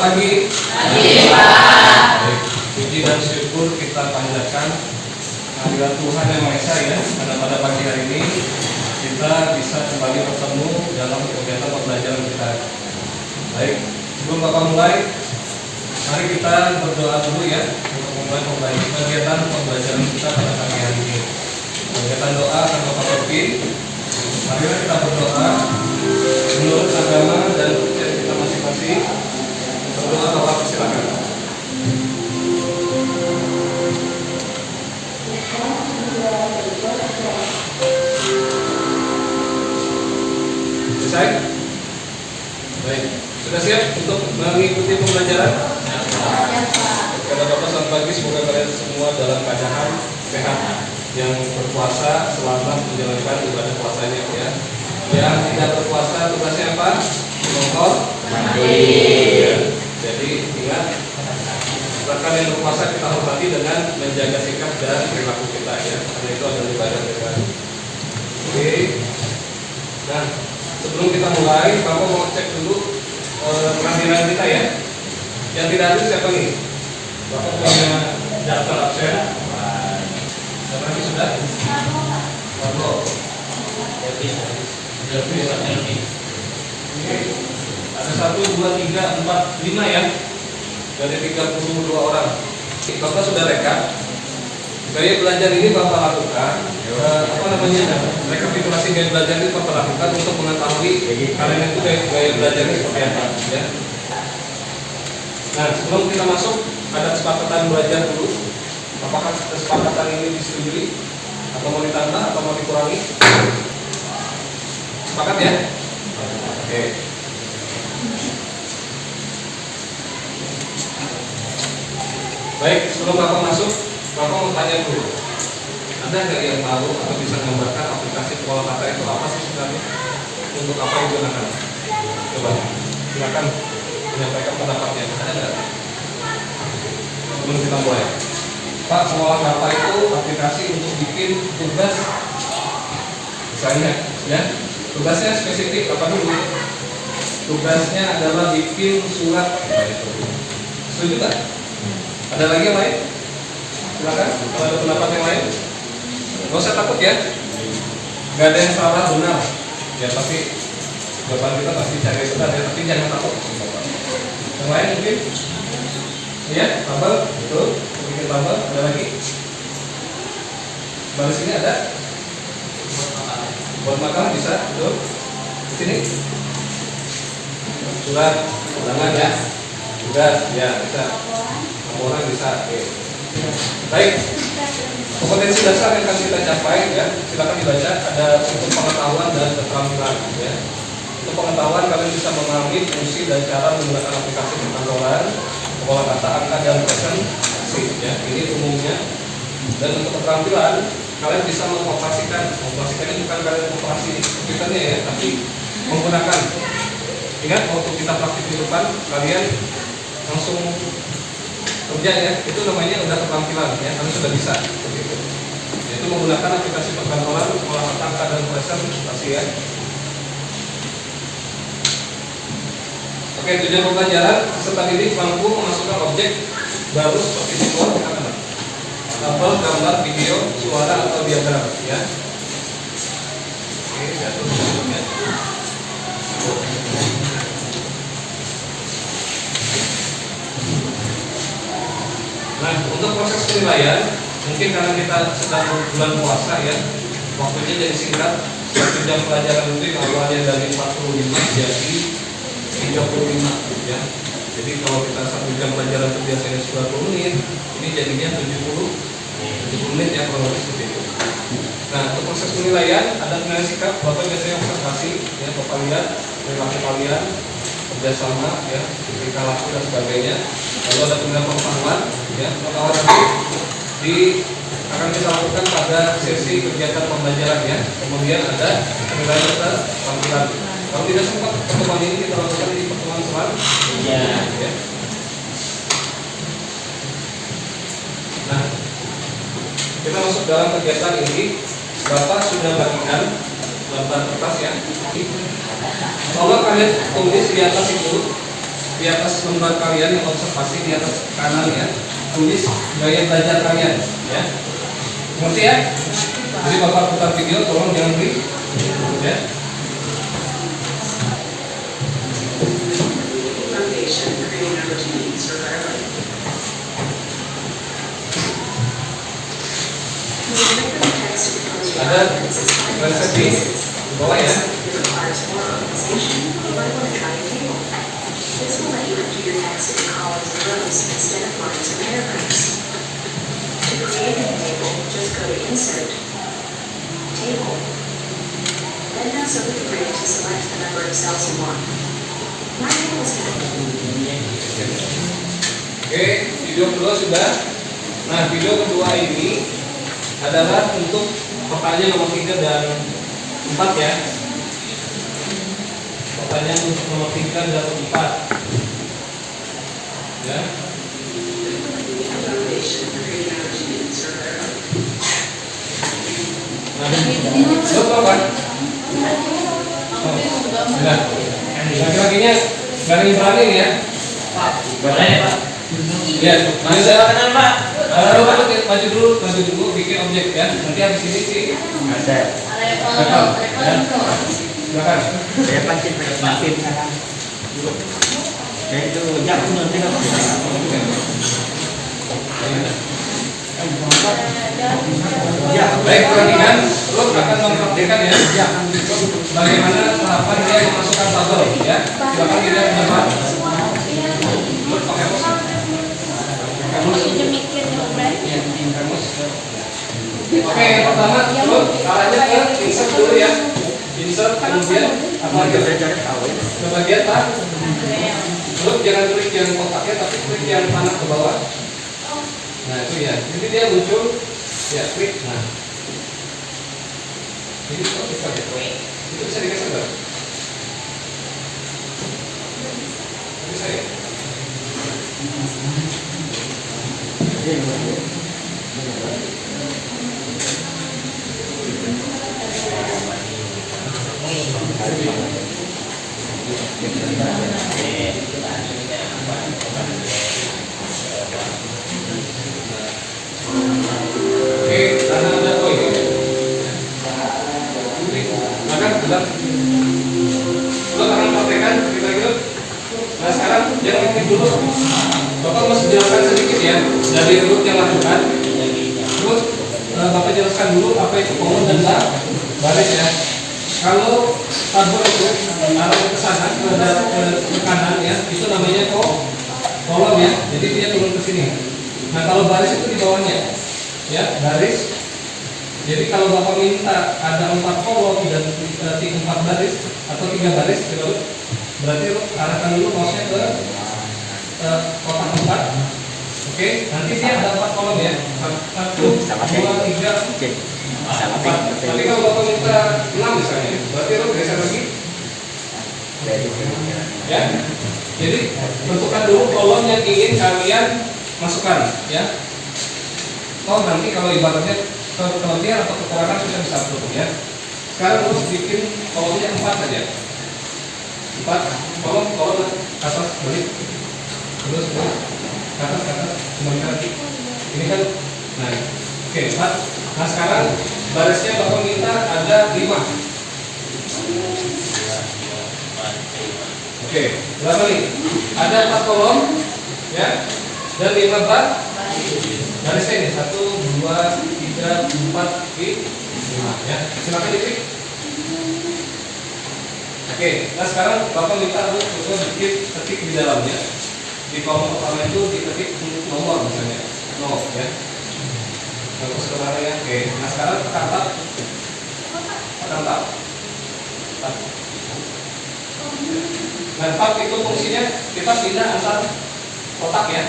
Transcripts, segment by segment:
pagi. Pagi, Pak. Baik, puji dan syukur kita panjatkan kehadirat Tuhan Yang Maha Esa ya, karena pada pagi hari ini kita bisa kembali bertemu dalam kegiatan pembelajaran kita. Baik, sebelum Bapak mulai, mari kita berdoa dulu ya untuk memulai kegiatan pembelajaran kita pada pagi hari ini. Kegiatan doa akan Bapak pimpin. Mari kita berdoa menurut agama dan kepercayaan kita masing-masing. Berdoa, Bapak silakan. Selesai? Baik, sudah siap untuk mengikuti pembelajaran? Kata Bapak selamat pagi, semoga kalian semua dalam keadaan sehat, yang berpuasa selamat menjalankan ibadah puasanya ya. Yang tidak berpuasa tugasnya apa? Mengkor mandi. Ya. Jadi ingat, rekan yang berpuasa kita hormati dengan menjaga sikap dan perilaku kita ya, karena itu adalah ibadah kita. Oke. Nah, sebelum kita mulai, Bapak mau cek dulu kehadiran kita ya. Yang tidak hadir siapa nih? Bapak punya daftar absen. Siapa lagi sudah? Pablo. Oke. Ada 1, 2, 3, 4, 5 ya. Dari 32 orang. Bapak sudah rekap. Gaya belajar ini Bapak lakukan. Rekapitulasi gaya belajar ini Bapak lakukan untuk mengetahui kalian itu gaya belajarnya seperti apa ya. Nah, sebelum kita masuk, ada kesepakatan belajar dulu. Apakah kesepakatan ini disetujui atau mau ditambah atau mau dikurangi? Sepakat ya? Oke. Baik, sebelum Bapak masuk, Bapak mau tanya dulu. Ada nggak yang tahu atau bisa menggambarkan aplikasi pola kata itu apa sih sebenarnya? Untuk apa digunakan? Coba, silakan menyampaikan pendapatnya. Ada nggak? Sebelum kita mulai, Pak, pola kata itu aplikasi untuk bikin tugas, misalnya, ya. Tugasnya spesifik apa dulu? Tugasnya adalah bikin surat. Setuju nggak? Ada lagi yang lain? Silakan. Kalau ada pendapat yang lain, nggak usah takut ya. Gak ada yang salah benar. Ya pasti jawaban kita pasti cari benar ya. Tapi jangan takut. Yang lain mungkin? Iya, tabel, betul. Bikin tabel. Ada lagi? Baris ini ada? Buat makan bisa, betul. Di sini. Surat, ulangan ya. Tugas, ya bisa. Laporan bisa. Oke. Baik. Kompetensi dasar yang akan kita capai ya, silakan dibaca. Ada untuk pengetahuan dan keterampilan ya. Untuk pengetahuan kalian bisa memahami fungsi dan cara menggunakan aplikasi perkantoran, pola kata, angka dan presentasi ya. Ini umumnya. Dan untuk keterampilan kalian bisa mengoperasikan. Mengoperasikan ini bukan kalian operasi komputernya ya, tapi menggunakan. Ingat waktu kita praktik di depan, kalian langsung kerja ya, itu namanya udah keterampilan ya, kalian sudah bisa seperti itu. Yaitu menggunakan aplikasi perkantoran, pola kata, angka dan presentasi ya. Oke, tujuan pembelajaran peserta didik mampu memasukkan objek baru seperti simbol, tabel, gambar, video, suara atau diagram ya. Oke, jatuh sebelumnya. Nah, untuk proses penilaian, mungkin karena kita sedang bulan puasa ya, waktunya jadi singkat. 1 jam pelajaran itu yang awalnya dari 45 jadi 35 ya. Jadi kalau kita 1 jam pelajaran itu biasanya 90 menit, ini jadinya 70 menit ya, kurang lebih seperti itu. Nah, untuk proses penilaian ada penilaian sikap, Bapak biasanya observasi ya, Bapak lihat perilaku kalian, kerjasama ya, tingkah laku dan sebagainya. Lalu ada penilaian pengetahuan ya, pengetahuan nanti akan kita lakukan pada sesi kegiatan pembelajaran ya. Kemudian ada penilaian keterampilan. Kalau tidak sempat pertemuan ini kita lakukan di pertemuan selanjutnya ya. Nah, kita masuk dalam kegiatan ini. Bapak sudah bagikan lembar kertas ya. Tolong kalian tulis di atas itu di atas lembar kalian yang observasi di atas kanan ya, tulis gaya belajar kalian ya. Ngerti ya? Jadi Bapak putar video, tolong jangan klik ya. Foundation, creating opportunities for learning. Ada resep di bawah ya. It requires more organization. You might want to try a table. This will let you enter your text in columns and rows instead of lines or paragraphs. To create a table, just go to Insert, Table. Then mouse over the grid to select the number of cells you want. My table is going to Oke, video kedua sudah. Nah, video kedua ini adalah untuk pertanyaan nomor 3 dan 4 ya. Pertanyaan untuk nomor 3 dan 4 ya. Foundation, creating opportunities for learning. Nah, lo tau kan? Oh, nah, laki-lakinya gak ada yang berani nih ya. Boleh Pak. Ya, Masih saya kenal Pak. maju dulu, bikin objek ya. Nanti habis ini sih. Ada. Silakan. Saya pancing sekarang. Saya itu jauh nanti kalau ya. Baik, perhatikan. Lo akan mempraktikkan ya. Bagaimana tahapan dia memasukkan tabel ya. Silakan dilihat di depan. Lo pakai mus. Oke, yang pertama lo arahnya ke insert dulu ya. Insert kemudian apa lagi? Ke bagian tak. Lo jangan klik yang kotaknya tapi klik yang panah ke bawah. Nah itu ya, jadi dia muncul ya klik. Nah ini kok bisa ya? Itu bisa digeser nggak? Bisa ya? Oke, karena ada poin. Maka bilang, lo akan praktekkan kita gitu. Nah sekarang jangan klik dulu. Bapak mau jelaskan sedikit ya dari root yang lakukan. Terus Bapak jelaskan dulu apa itu kolom dan baris ya. Kalau tabel itu arah ke sana ke kanan ya, itu namanya kolom ya. Jadi dia turun ke sini. Nah kalau baris itu di bawahnya ya, baris. Jadi kalau Bapak minta ada 4 kolom dan 4 baris atau 3 baris gitu, berarti lo arahkan dulu mouse-nya ke kotak 4. Oke, nanti dia ada 4 kolom ya. 1, 2, 3, 4. Tapi kalau Bapak minta 6 misalnya, berarti lo geser lagi. Ya. Jadi tentukan dulu kolom yang ingin kalian masukkan ya. Oh nanti kalau ibaratnya kelebihan atau kekurangan kita bisa atur ya. Sekarang harus bikin kolomnya 4 saja. 4 kolom atas balik terus ke atas kembali lagi. Ini kan nah oke 4. Nah sekarang barisnya Bapak minta ada 5. Oke, berapa nih? Ada 4 kolom ya dan 5 barisnya ini 1, 2, 3, 4, 5 ya. Silakan diklik. Oke, nah sekarang Bapak minta untuk ketik di dalamnya. Di kolom pertama itu diketik nomor misalnya 0 ya. Terus ke mana ya? Oke, nah sekarang tekan tab. Nah tab itu fungsinya kita pindah antar kotak ya.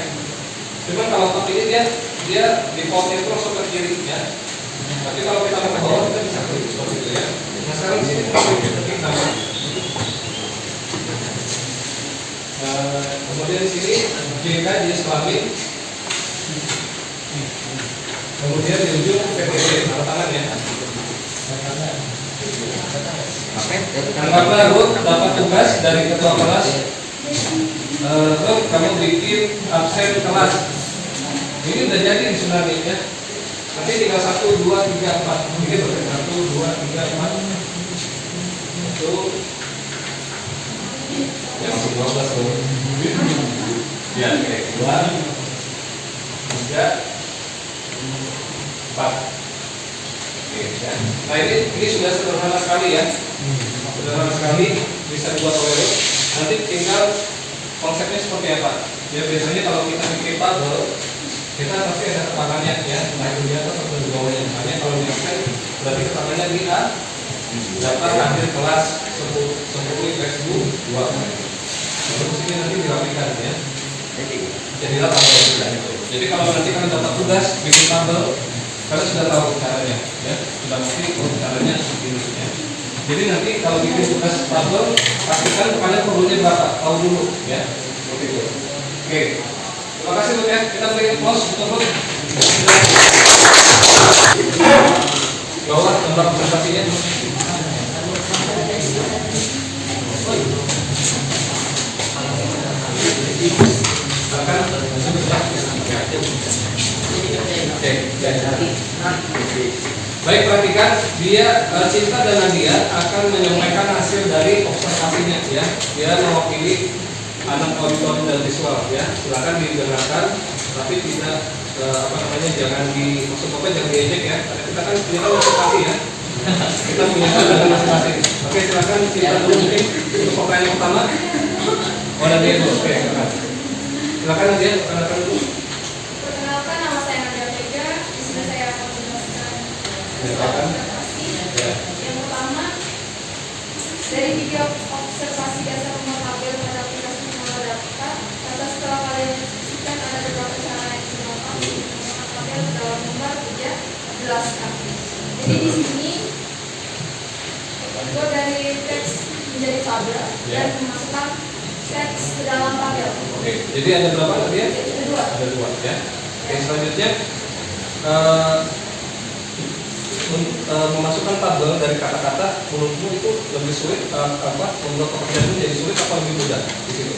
Cuman kalau tab ini dia defaultnya itu langsung ke kiri ya. Tapi kalau kita mau ke bawah kita bisa klik seperti itu ya. Nah sekarang di sini kita klik nama. Kemudian di sini JK jenis kelamin. Kemudian di ujung PPT tanda tangan ya. Anggaplah root dapat tugas dari ketua kelas Terus kamu bikin absen kelas. Ini udah jadi sebenarnya ya. Nanti tinggal 1, 2, 3, 4. Bikin tuh 1, 2, 3, 4. Itu ya masuk 12 tuh. Ya, oke. 2, 3, 4. Oke, ya. Nah ini sudah sederhana sekali ya. Sederhana sekali, bisa dibuat oleh lu. Nanti tinggal konsepnya seperti apa. Ya biasanya kalau kita bikin puzzle, kita pasti ada keterangannya ya, entah itu di atas atau di bawahnya. Misalnya kalau di absen, berarti keterangannya di A, daftar akhir kelas 10 IPS 2. Terus ini nanti dirapikan ya. Jadilah tabel sudah itu. Jadi kalau nanti kalian dapat tugas bikin tabel, kalian sudah tahu caranya ya, sudah ngerti caranya seperti ini ya. Jadi nanti kalau bikin tugas tabel, pastikan kalian perlunya berapa, tahu dulu ya. Seperti itu. Oke. Terima kasih Bu ya. Kita beri close untuk bawah gambar presentasinya. Silakan. Oke. Baik, perhatikan dia Cinta dan Nadia akan menyampaikan hasil dari observasinya ya. Dia mewakili anak auditori dan visual ya. Silakan didengarkan, tapi tidak jangan maksud jangan diejek ya. Karena kita kan observasi ya. Kita punya pandangan masing-masing. Oke, silakan Cinta dulu mungkin untuk pertanyaan pertama. Oh, Nadia dulu. Oke, silakan. Silakan Nadia, perkenalkan dulu. Perkenalkan, nama saya Nadia Vega. Di sini saya akan menjelaskan Silakan. observasi. Ya. Yang pertama, dari video observasi dasar nomor tabel pada aplikasi nomor data, kata setelah kalian diskusikan ada beberapa cara yang digunakan untuk menggunakan tabel dalam nomor tidak jelaskan. Jadi di sini gue dari teks menjadi tabel dan memasukkan teks ke dalam tabel. Oke, jadi ada berapa tadi ya? Ada dua. Ada 2 ya. Oke, selanjutnya memasukkan tabel dari kata-kata menurutmu itu lebih sulit menurut pekerjaan itu jadi sulit apa lebih mudah di situ?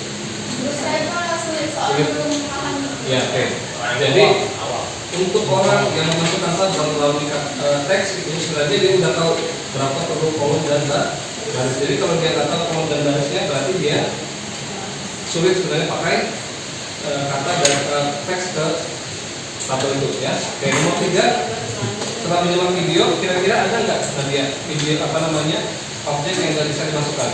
Menurut saya malah sulit soalnya belum paham. Ya, oke. Jadi untuk orang yang memasukkan tabel melalui teks itu sebenarnya dia udah tahu berapa perlu kolom dan baris. Jadi kalau dia nggak tahu kolom dan barisnya berarti dia sulit sebenarnya pakai kata dan teks ke tabel itu ya. Oke, nomor 3, setelah menyemak video, kira-kira ada nggak Nadia video objek yang nggak bisa dimasukkan?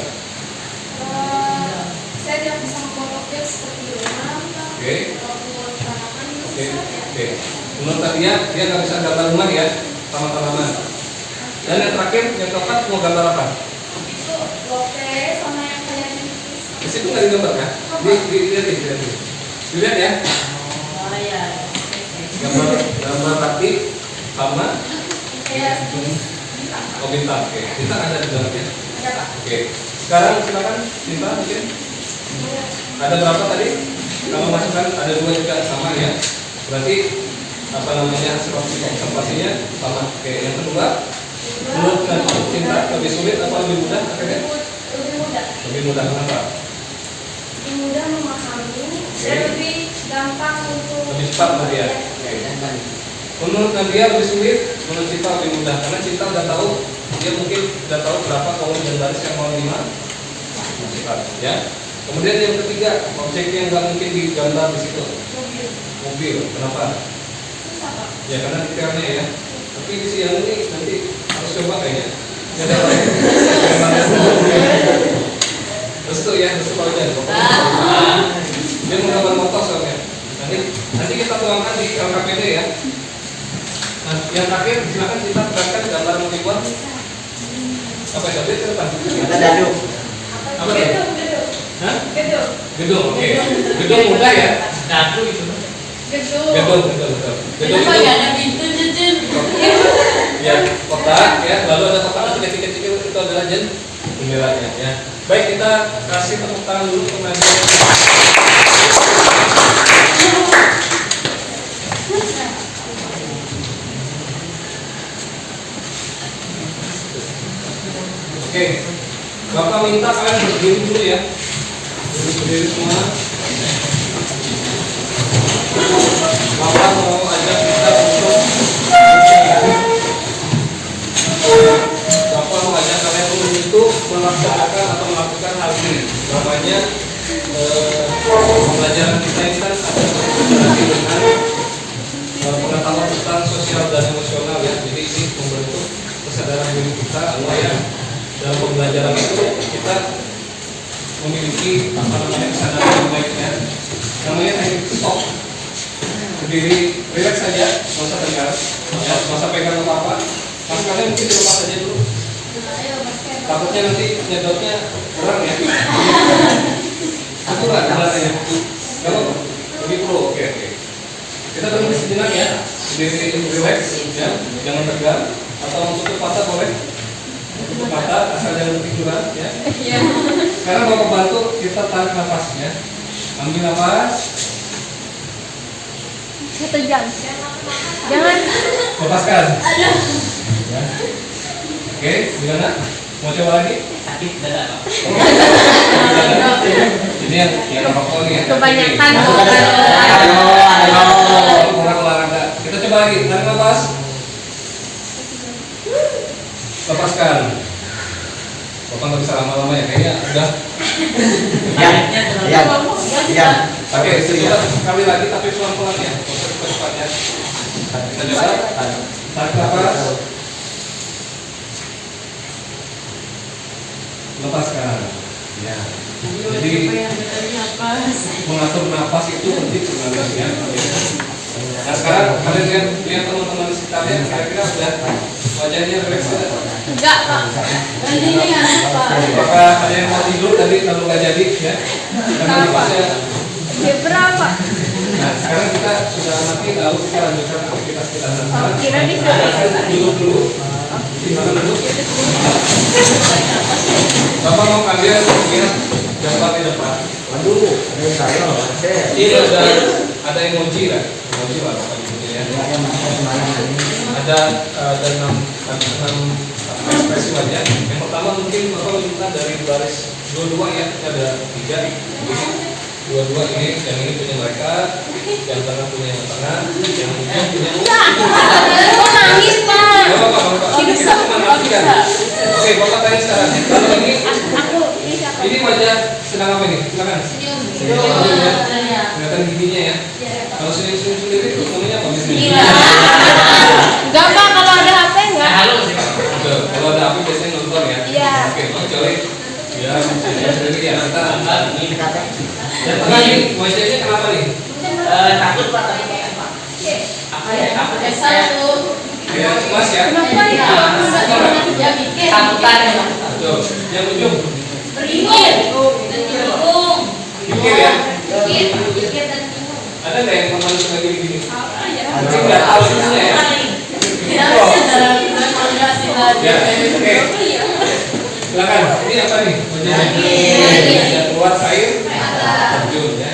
Saya tidak bisa membuat objek seperti rumah, Oke. ataupun tanaman itu Oke, bisa ya. oke. Menurut Nadia, dia nggak bisa gambar rumah ya, sama tanaman. Dan yang terakhir, yang keempat mau gambar apa? Itu lope sama yang kayak Di situ nggak digambar kan? Dilihat dilihat ya. oh ya, Gambar batik sama kayak tulis bintang. bintang. Oke, bintang ada di dalamnya. Ada Pak? Oke, sekarang silakan Cinta mungkin. Ada berapa tadi? Kalau masukkan ada 2 juga sama ya. Berarti hasil observasinya sama. Oke, yang kedua, menurut Cinta lebih sulit atau lebih mudah akhirnya? Lebih mudah. Lebih mudah kenapa? Lebih mudah memahami dan lebih gampang untuk Lebih cepat berarti ya. Menurut Nadia lebih sulit, menurut Cinta lebih mudah karena Cinta udah tahu, dia mungkin udah tahu berapa kolom dan baris yang mau dimasukkan ya. Kemudian yang ketiga, objek yang nggak mungkin digambar di situ. mobil. Mobil, kenapa? Susah Pak. Ya karena detailnya ya. Tapi di siang ini nanti harus coba kayaknya. Restu ya, restu Pak Ujan. Dia mau gambar motor soalnya. Nanti kita tuangkan di LKPD ya. Nah, yang terakhir silakan kita perhatikan gambar yang dibuat. Apa ya? Dia ke depan. Ada dadu. Apa ya? Gedung. Hah? Gedung. Gedung, oke. Gedung mudah ya? Dadu itu. Gedung. Gedung, betul. Gedung Kenapa itu nggak ada pintu Jun? ya kotak ya, lalu ada kotak tiga-tiga itu adalah jendelanya ya. Baik, kita kasih tepuk tangan dulu untuk Nadia. Oke, Bapak minta kalian berdiri dulu ya. Berdiri semua. Bapak mau ajak kita untuk Bapak mau ajak kalian untuk melaksanakan atau melakukan hal ini. Namanya pembelajaran kita ini kan ada berkolaborasi dengan pengetahuan tentang sosial dan emosional ya. Jadi ini membentuk kesadaran diri kita bahwa ya dalam pembelajaran itu kita memiliki apa namanya kesadaran yang baiknya. Namanya teknik stop. Berdiri, relax saja, nggak usah tegar, ya, nggak usah pegang apa-apa. Mas kalian mungkin dilepas saja dulu. Takutnya nanti nyedotnya kurang ya. Aku nggak ya. Kalau lebih pro, oke. Kita berhenti sejenak ya. Berdiri, relax, ya, jangan tegar. Atau untuk mata boleh. Untuk mata asal jangan ketiduran, ya. Sekarang bapak bantu kita tarik nafasnya. Ambil nafas. Jangan. Lepaskan. Ya. Oke, gimana? Mau coba lagi? Sakit dada Pak. Ini yang rokok nih ya. Kebanyakan Kurang olahraga. Kita coba lagi. Tarik nafas. Lepaskan. Bapak nggak bisa lama-lama ya. Kayaknya udah. Ya. Oke, kita sekali lagi tapi pelan-pelan ya. Cepatnya. Kita coba. Tarik nafas. Lepaskan. Ya. Jadi mengatur nafas itu penting sebenarnya. Nah sekarang kalian lihat teman-teman di sekitarnya kira-kira udah wajahnya relax sudah. Enggak, Pak. Apakah ada yang mau tidur tadi kalau nggak jadi ya? Karena nafasnya. Berapa? Nah sekarang kita sudah mati lalu kita lanjutkan aktivitas kita. Kira disuruh. Duduk dulu. Di mana duduk? Bapak mau kalian lihat gambar di depan. Waduh, ada saya. Ini ada emoji kan? Emoji lah Bapak gitu ya. Ada 6 ekspresi wajah. Yang pertama mungkin Bapak minta dari baris dua ya. Ada 3. Ini dua ini, yang ini punya mereka, yang tengah punya yang tengah, yang ujung punya. Aku nangis, Pak. Gak apa-apa. Kita cuma nantikan. Oke, Bapak tanya sekarang. Kalau ini wajah sedang apa ini? Silakan. Senyum ya. Kelihatan giginya ya. Kalau senyum-senyum sendiri itu namanya apa? Enggak, Pak, kalau ada HP enggak? Betul. Kalau ada HP biasanya nonton ya. Iya. Oke, kecuali ya senyum sendiri ya. Nonton. Dan tengah ini wajahnya kenapa nih? Takut Pak, tapi kayak apa? Apa ya? Takut ya Kayak cemas ya. Kenapa ya? Ya mikir. Takutan ya. Betul. Yang ujung. Beringin. Mikir ya. Mikir dan bingung. Ada nggak yang teman lagi begini? Apa ya? Mungkin nggak tahu sebenarnya ya. Ya, oke. Silakan. Ini apa nih? Wajahnya keluar air. Terjun ya.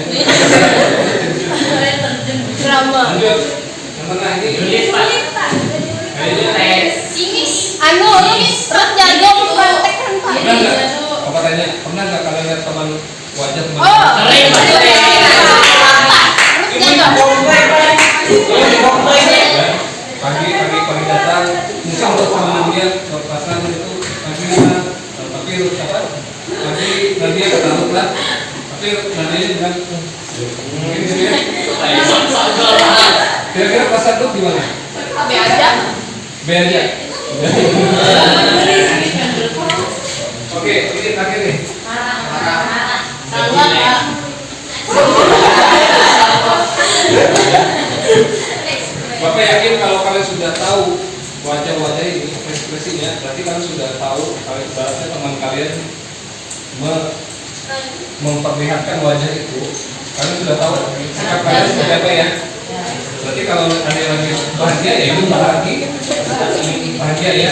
Drama. Lanjut. Yang tengah ini. Kayaknya. Anu, perut jagung praktekkan, Pak. Pernah nggak? Apa tanya? Pernah nggak kalian lihat teman wajah teman? Oh, Pagi datang, mungkin untuk teman dia pasangan itu pagi tapi apa? Pagi dia ketahuan lah, tapi nanti bilang mungkin dia. Kira-kira pasar tuh gimana? B aja. B aja. Oke, ini terakhir nih. Bapak yakin kalau kalian sudah tahu wajah-wajah ini, ekspresinya, berarti kalian sudah tahu kalau ibaratnya teman kalian memperlihatkan wajah itu, kalian sudah tahu sikap kalian seperti apa ya. Berarti kalau ada yang lagi bahagia ya itu bahagia ya.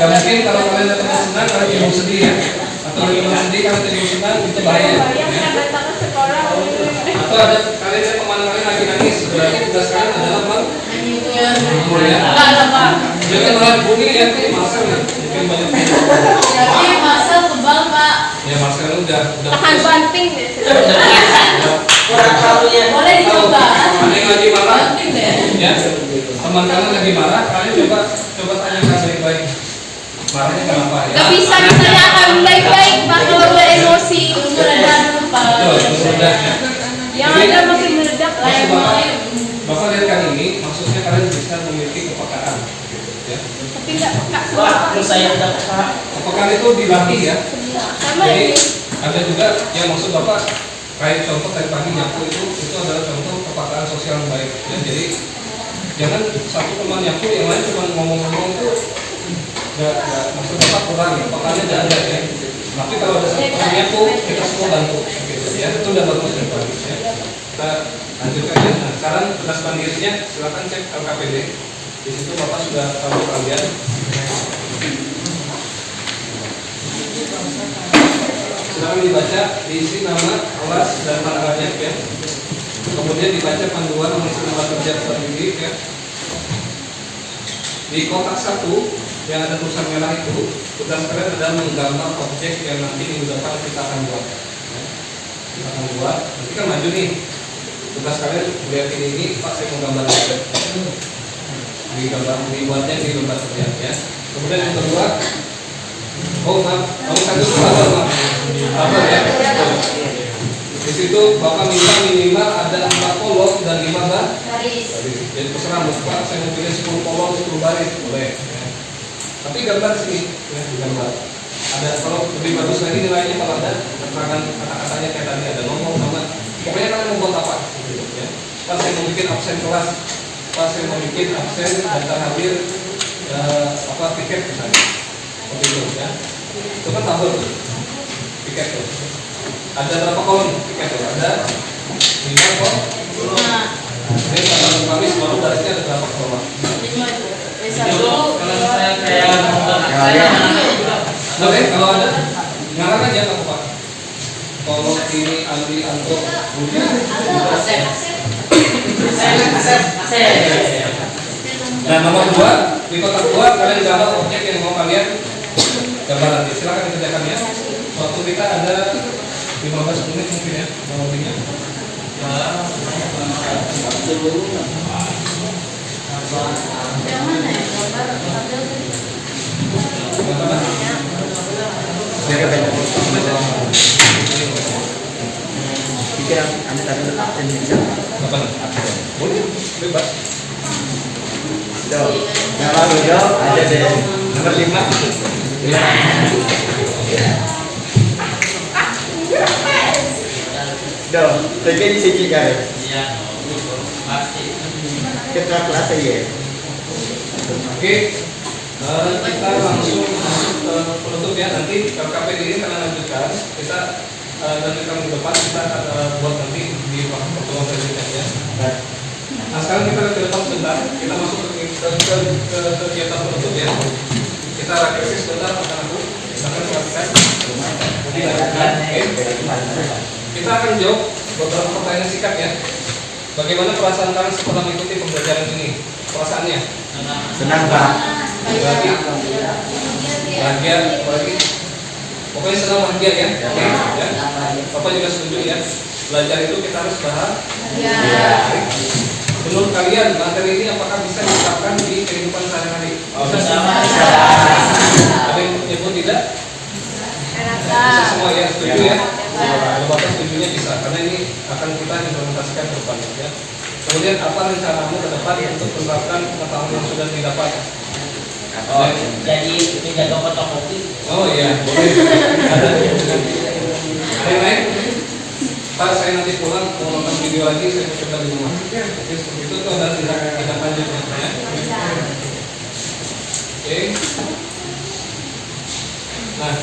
Gak mungkin kalau kalian ada teman senang kalian jadi sedih ya. Atau lagi sedih kalian jadi senang itu bahaya. Ya. Atau ada kalian ada teman kalian lagi nangis berarti tugas kalian adalah menghibur ya. Jangan malah bumi ya, Marcel ya. Mungkin banyak. Marcel kebal, Pak. Ya Marcel udah Tahan banting deh. kurang tahunya. Boleh dicoba. Ada yang lagi marah? Penting deh. Ya, teman kalian lagi marah, kalian coba tanyakan baik-baik. Marahnya kenapa ya? Gak bisa ditanyakan baik-baik Pak kalau udah emosi. Meredah dulu Pak. Betul, mudah ya. Yang Jadi, ada makin meledak lah maksud yang Bapak, lain. Bapak lihat kan ini, maksudnya kalian bisa memiliki kepekaan. Ya. Tapi nggak peka Wah, semua. terus saya udah peka. Kepekaan itu dilatih ya. Sama Jadi ini. ada juga yang maksud Bapak kayak contoh tadi pagi nyapu itu adalah contoh kepekaan sosial yang baik. Ya, jadi jangan satu teman nyapu yang lain cuma ngomong-ngomong itu nggak maksud Bapak kurang ya, kepekaannya nggak ada ya. Tapi kalau ada satu teman nyapu kita semua bantu. Gitu, ya itu udah bagus dan bagus ya. Kita lanjutkan ya. Nah, sekarang tugas mandirinya silakan cek LKPD. Di situ Bapak sudah tahu kalian. Silakan dibaca, diisi nama, kelas dan tanggalnya ya. Kemudian dibaca panduan mengisi tempat kerja peserta didik ya. Di kotak 1 yang ada tulisan merah itu, tugas kalian adalah menggambar objek yang nanti minggu depan kita akan buat. Ya. Kita akan buat, nanti kan maju nih. Tugas kalian lihat ini, Pak saya mau gambar objek. Dibuatnya di lembar kerja ya. Kemudian yang kedua, oh maaf, kamu kan dulu sabar ya. Di situ Bapak minta minimal ada 4 kolom dan 5 baris. Jadi terserah Bapak, saya mau pilih 10 kolom 10 baris boleh. Ya. Tapi gambar sini, ya, gambar. Ada kalau lebih bagus lagi nilainya kalau ada keterangan kata-katanya kayak tadi ada nomor sama. Pokoknya kalian mau buat apa? Gitu, ya. Pas saya mau bikin absen kelas, pas saya mau bikin absen daftar hadir tiket misalnya. Seperti itu ya. Itu kan tabel tiket tuh. Ada berapa kolom tiket tuh? Ada 5 kolom. Ini tanggal Kamis baru barisnya ada berapa kolom? 5. Kalau saya kayak Boleh kalau ada ngarang aja kamu Pak. Kolom ini Andri Anto Budi. Nah nomor 2 di kotak 2 kalian gambar objek yang mau kalian gambar nanti. Silakan dikerjakan ya. Waktu kita ada 15 menit mungkin ya lebihnya. Yang mana ya? Gambar tabel tadi. pikir anda tadi absen bisa. Apa? Boleh, bebas. Tuh, nama Dodo ada deh nomor 5. Doh, lagi di sini guys. Iya, pasti. Kita kelas aja. Oke, kita langsung masuk ke penutup ya. Nanti KPD ini akan lanjutkan. Kita lanjutkan ke depan. Kita akan buat nanti di pertemuan selanjutnya ya. Nah sekarang kita ke depan sebentar. Kita masuk ke kegiatan penutup ya. Kita refleksi sebentar akan aku. Silakan silakan. Nanti lanjutkan. Oke. Kita akan jawab beberapa pertanyaan singkat ya. Bagaimana perasaan kalian setelah mengikuti pembelajaran ini? Perasaannya? Senang Pak. Bahagia, apalagi pokoknya senang bahagia ya. Oke, ya. Bapak juga setuju ya. Belajar itu kita harus bahagia. Menurut kalian materi ini apakah bisa diterapkan di kehidupan sehari-hari? Bisa. Ada yang menyebut tidak? Bisa semua ya, setuju ya. Kalau Bapak setujunya bisa, karena ini akan kita implementasikan ke depan ya. Kemudian apa rencanamu ke depan untuk menerapkan pengetahuan yang sudah didapat? Oh, jadi menjaga fotokopi. Oh iya, boleh. Ada yang lain? Pak, saya nanti pulang mau nonton video lagi, saya mau coba di rumah. Oke, seperti itu ada tindak lanjutnya ya. Oke. Nah,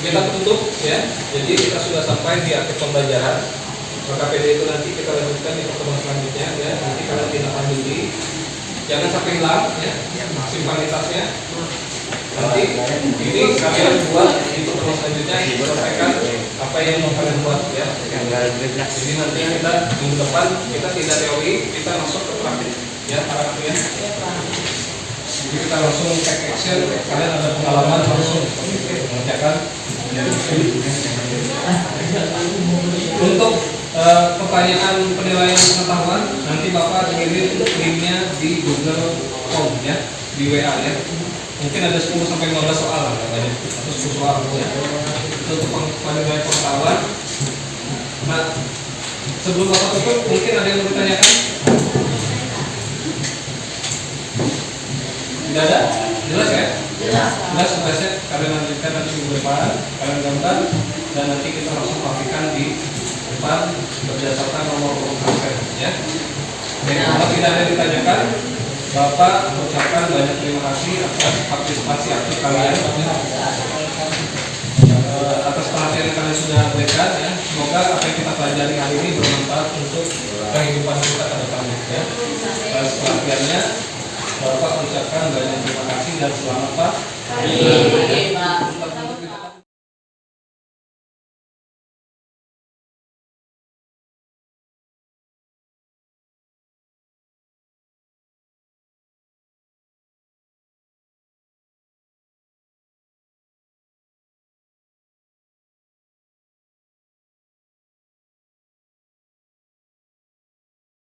kita tutup ya. Jadi kita sudah sampai di akhir pembelajaran. KPD itu nanti kita lanjutkan di pertemuan selanjutnya ya. Nanti kalian tindak lanjuti. Jangan sampai hilang ya. Simplanitasnya. Nanti ini kalian buat di pertemuan selanjutnya selesaikan apa yang mau kalian buat ya. Jadi nanti kita minggu depan kita tidak teori, kita masuk ke praktik ya para kalian. Jadi kita langsung take action, kalian ada pengalaman langsung mengerjakan. Untuk pertanyaan penilaian pengetahuan nanti Bapak kirim linknya di Google Form ya, di WA ya. Mungkin ada 10 sampai 15 soal lah katanya, atau 10 soal ya. Itu untuk penilaian pengetahuan. Nah, sebelum Bapak tutup, mungkin ada yang mau ditanyakan? Tidak ada? Jelas ya? Jelas. Jelas tugasnya kalian lanjutkan nanti minggu depan, kalian gambar dan nanti kita langsung pastikan di depan berdasarkan nomor urut absen ya. Jadi kalau tidak ada yang ditanyakan, Bapak ucapkan banyak terima kasih atas partisipasi aktif kalian, atas perhatian yang kalian sudah berikan ya. Semoga apa yang kita pelajari hari ini bermanfaat untuk kehidupan kita ke depannya ya. Atas perhatiannya, Bapak ucapkan banyak terima kasih dan selamat Pak. Iya, Pak.